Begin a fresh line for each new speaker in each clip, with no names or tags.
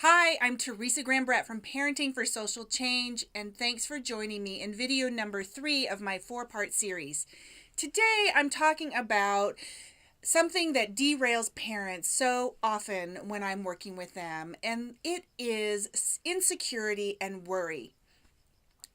Hi, I'm Teresa Graham-Brett from Parenting for Social Change, and thanks for joining me in video number 3 of my 4-part series. Today, I'm talking about something that derails parents so often when I'm working with them, and it is insecurity and worry.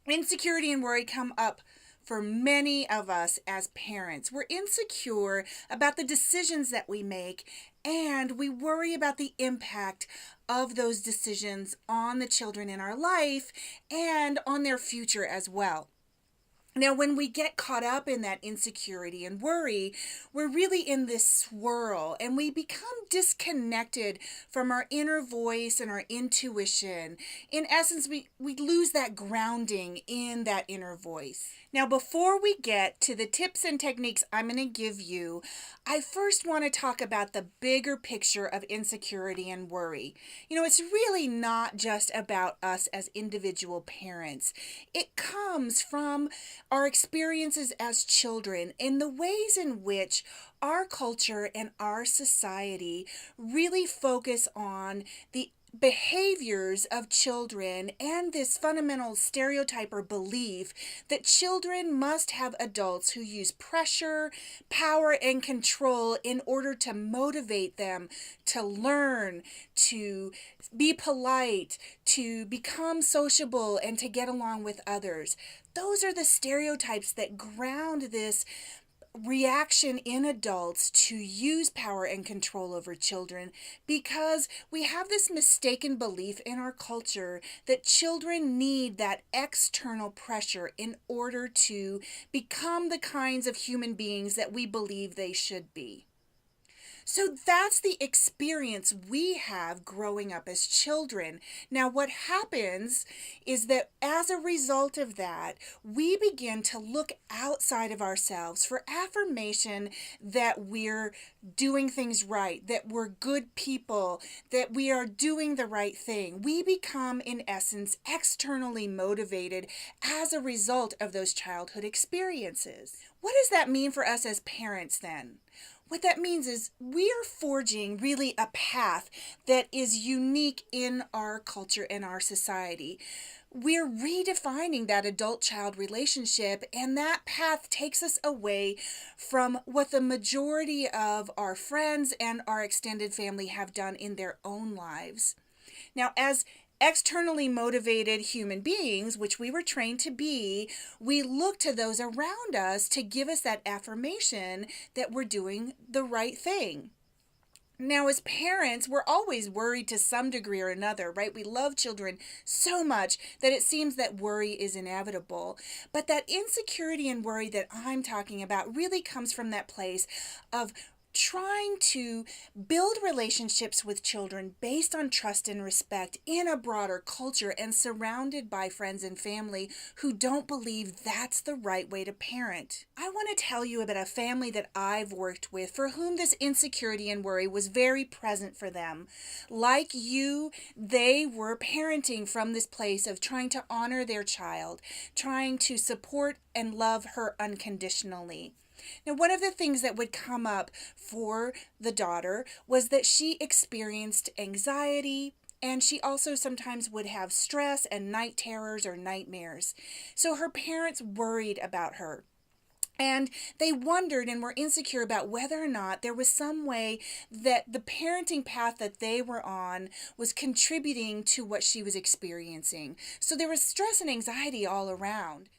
Insecurity and worry come up for many of us as parents. We're insecure about the decisions that we make, and we worry about the impact of those decisions on the children in our life and on their future as well. Now, when we get caught up in that insecurity and worry, we're really in this swirl and we become disconnected from our inner voice and our intuition. In essence, we lose that grounding in that inner voice. Now, before we get to the tips and techniques I'm going to give you, I first want to talk about the bigger picture of insecurity and worry. It's really not just about us as individual parents. It comes from our experiences as children and the ways in which our culture and our society really focus on the behaviors of children and this fundamental stereotype or belief that children must have adults who use pressure, power, and control in order to motivate them to learn, to be polite, to become sociable, and to get along with others. Those are the stereotypes that ground this reaction in adults to use power and control over children, because we have this mistaken belief in our culture that children need that external pressure in order to become the kinds of human beings that we believe they should be. So that's the experience we have growing up as children. Now, what happens is that as a result of that, we begin to look outside of ourselves for affirmation that we're doing things right, that we're good people, that we are doing the right thing. We become, in essence, externally motivated as a result of those childhood experiences. What does that mean for us as parents then? What that means is we are forging really a path that is unique in our culture and our society. We're redefining that adult-child relationship, and that path takes us away from what the majority of our friends and our extended family have done in their own lives. Now, as externally motivated human beings, which we were trained to be, we look to those around us to give us that affirmation that we're doing the right thing. Now, as parents, we're always worried to some degree or another, right? We love children so much that it seems that worry is inevitable. But that insecurity and worry that I'm talking about really comes from that place of trying to build relationships with children based on trust and respect in a broader culture and surrounded by friends and family who don't believe that's the right way to parent. I want to tell you about a family that I've worked with for whom this insecurity and worry was very present for them. Like you, they were parenting from this place of trying to honor their child, trying to support and love her unconditionally. Now, one of the things that would come up for the daughter was that she experienced anxiety, and she also sometimes would have stress and night terrors or nightmares. So her parents worried about her. And they wondered and were insecure about whether or not there was some way that the parenting path that they were on was contributing to what she was experiencing. So there was stress and anxiety all around.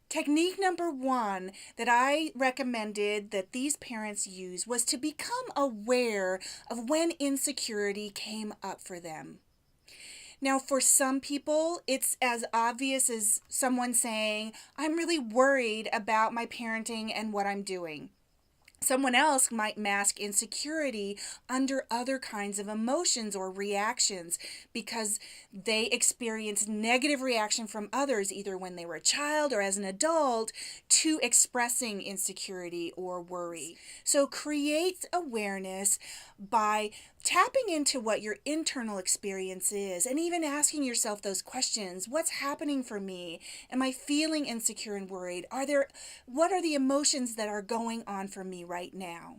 Technique number 1 that I recommended that these parents use was to become aware of when insecurity came up for them. Now, for some people, it's as obvious as someone saying, I'm really worried about my parenting and what I'm doing. Someone else might mask insecurity under other kinds of emotions or reactions because they experienced negative reaction from others, either when they were a child or as an adult, to expressing insecurity or worry. So create awareness by tapping into what your internal experience is and even asking yourself those questions. What's happening for me? Am I feeling insecure and worried? What are the emotions that are going on for me right now?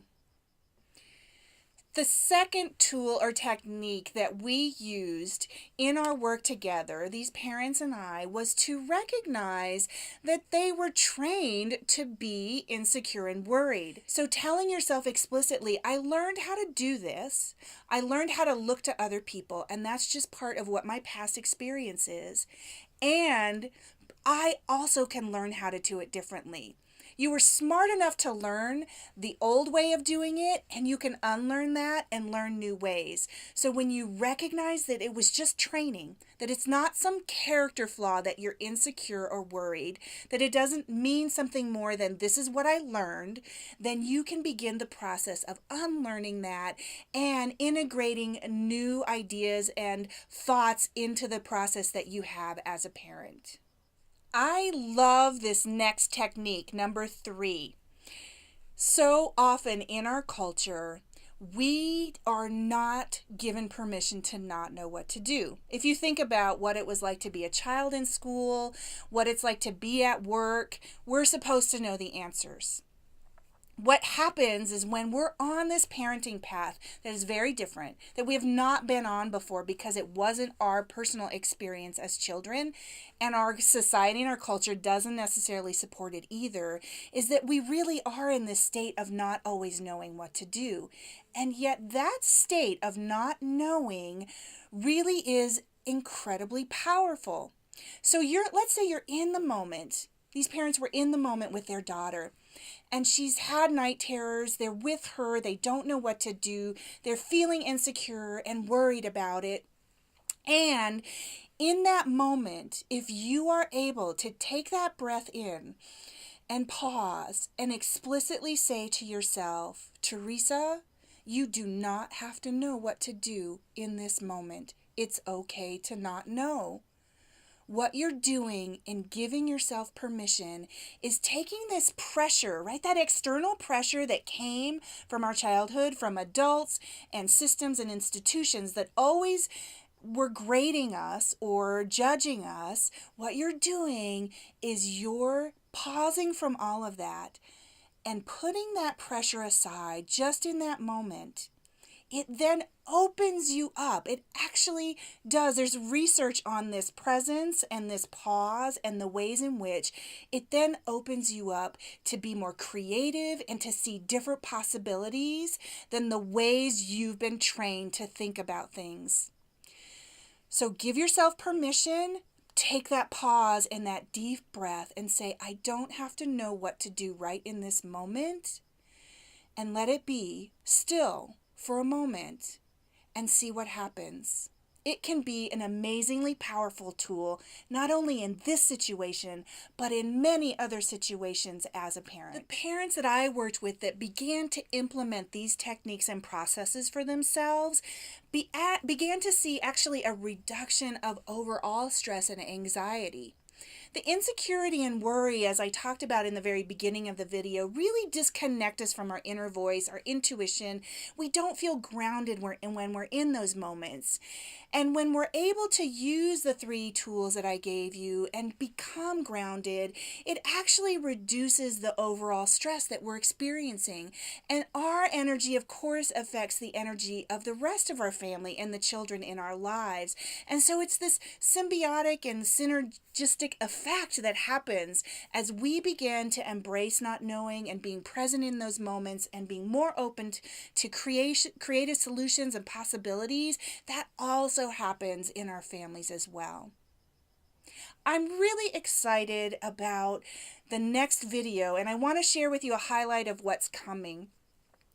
The second tool or technique that we used in our work together, these parents and I, was to recognize that they were trained to be insecure and worried. So telling yourself explicitly, I learned how to do this. I learned how to look to other people, and that's just part of what my past experience is. And I also can learn how to do it differently. You were smart enough to learn the old way of doing it, and you can unlearn that and learn new ways. So when you recognize that it was just training, that it's not some character flaw that you're insecure or worried, that it doesn't mean something more than this is what I learned, then you can begin the process of unlearning that and integrating new ideas and thoughts into the process that you have as a parent. I love this next technique, number 3. So often in our culture, we are not given permission to not know what to do. If you think about what it was like to be a child in school, what it's like to be at work, we're supposed to know the answers. What happens is when we're on this parenting path that is very different, that we have not been on before because it wasn't our personal experience as children, and our society and our culture doesn't necessarily support it either, is that we really are in this state of not always knowing what to do. And yet that state of not knowing really is incredibly powerful. So let's say you're in the moment. These parents were in the moment with their daughter, and she's had night terrors. They're with her. They don't know what to do. They're feeling insecure and worried about it. And in that moment, if you are able to take that breath in and pause and explicitly say to yourself, Teresa, you do not have to know what to do in this moment. It's okay to not know. What you're doing in giving yourself permission is taking this pressure, right? That external pressure that came from our childhood, from adults and systems and institutions that always were grading us or judging us. What you're doing is you're pausing from all of that and putting that pressure aside just in that moment. It then opens you up. It actually does. There's research on this presence and this pause and the ways in which it then opens you up to be more creative and to see different possibilities than the ways you've been trained to think about things. So give yourself permission. Take that pause and that deep breath and say, I don't have to know what to do right in this moment. And let it be still for a moment and see what happens. It can be an amazingly powerful tool, not only in this situation, but in many other situations as a parent. The parents that I worked with that began to implement these techniques and processes for themselves began to see actually a reduction of overall stress and anxiety. The insecurity and worry, as I talked about in the very beginning of the video, really disconnect us from our inner voice, our intuition. We don't feel grounded when we're in those moments. And when we're able to use the 3 tools that I gave you and become grounded, it actually reduces the overall stress that we're experiencing. And our energy, of course, affects the energy of the rest of our family and the children in our lives. And so it's this symbiotic and synergistic effect that happens as we begin to embrace not knowing and being present in those moments and being more open to creative solutions and possibilities. That also happens in our families as well. I'm really excited about the next video, and I want to share with you a highlight of what's coming.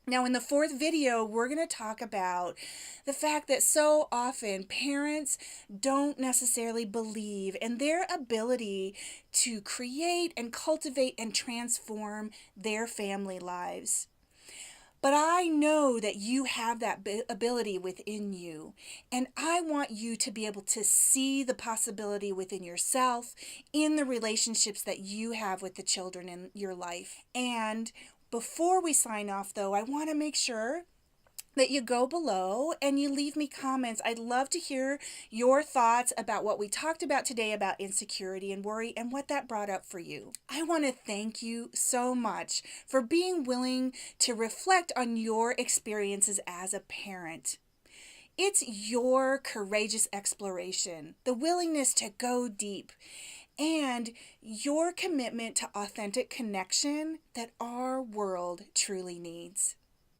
Now, in the 4th video, we're going to talk about the fact that so often parents don't necessarily believe in their ability to create and cultivate and transform their family lives. But I know that you have that ability within you, and I want you to be able to see the possibility within yourself in the relationships that you have with the children in your life. And before we sign off, though, I want to make sure that you go below and you leave me comments. I'd love to hear your thoughts about what we talked about today about insecurity and worry and what that brought up for you. I want to thank you so much for being willing to reflect on your experiences as a parent. It's your courageous exploration, the willingness to go deep, and your commitment to authentic connection that our world truly needs.